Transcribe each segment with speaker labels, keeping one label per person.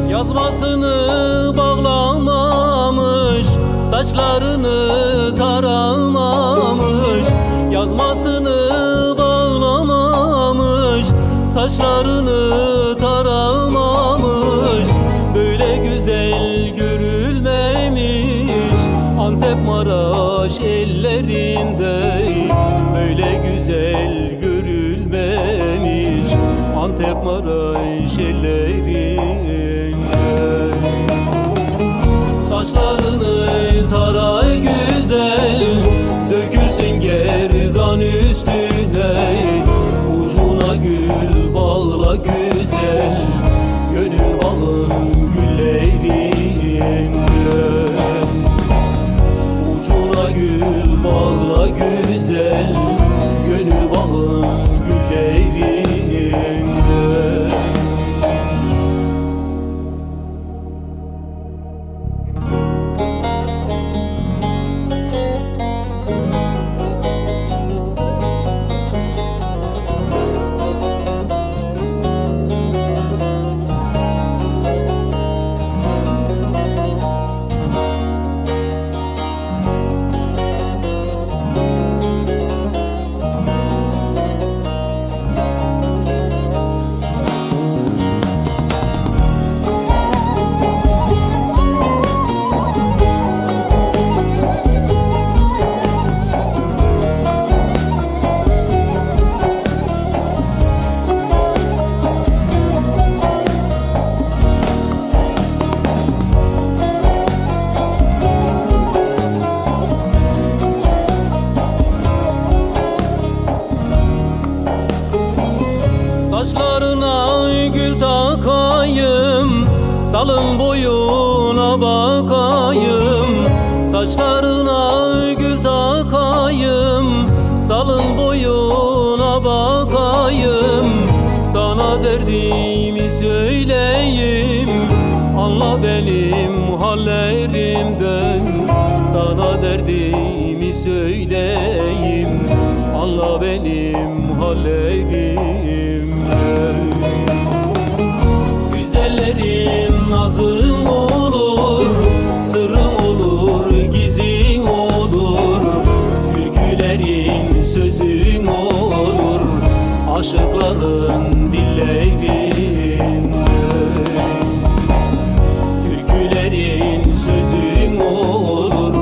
Speaker 1: Yazmasını bağlamamış, saçlarını taramamış. Yazmasını bağlamamış, saçlarını taramamış. Böyle güzel görülmemiş Antep Maraş ellerinde. Böyle güzel görülmemiş Antep Maraş ellerinde. Saçlarını tara güzel, dökülsün gerdan üstüne. Ucuna gül bağla güzel, gönül bağın güllerinde. Ucuna gül bağla güzel, gönül bağın güllerinde. Saçlarına gül takayım, salın boyuna bakayım. Saçlarına gül takayım, salın boyuna bakayım. Sana derdimi söyleyeyim, anla benim hallerimden. Sana derdimi söyleyeyim, anla benim hallerimden. Güzellerin nazın olur, sırrın olur, gizin olur. Türkülerin sözün olur, aşıkların dillerinde. Türkülerin sözün olur,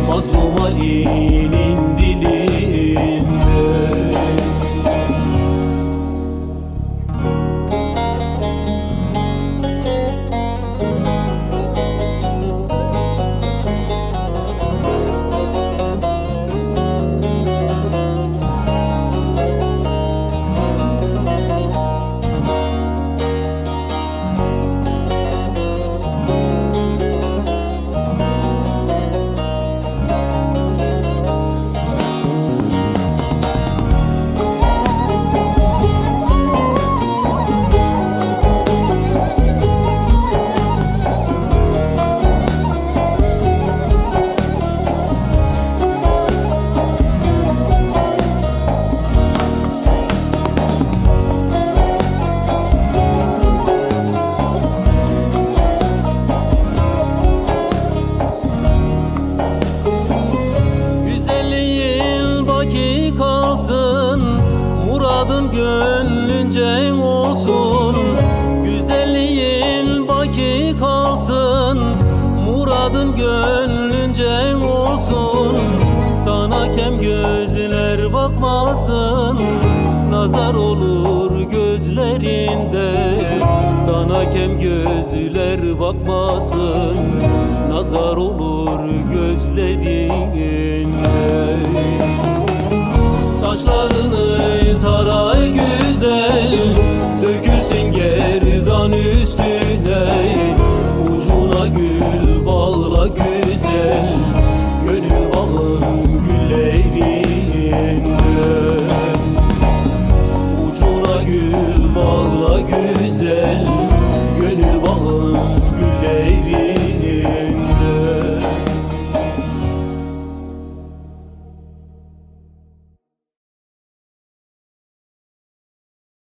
Speaker 1: mazlum Ali'nin dilinde. gönlünce olsun, sana kem gözler bakmasın. Nazar olur gözlerinde, sana kem gözler bakmasın. Nazar olur gözlerinde. Saçlarını taray güzel, dökülsün gerdan üstüne. Ucuna gül bağla güzel,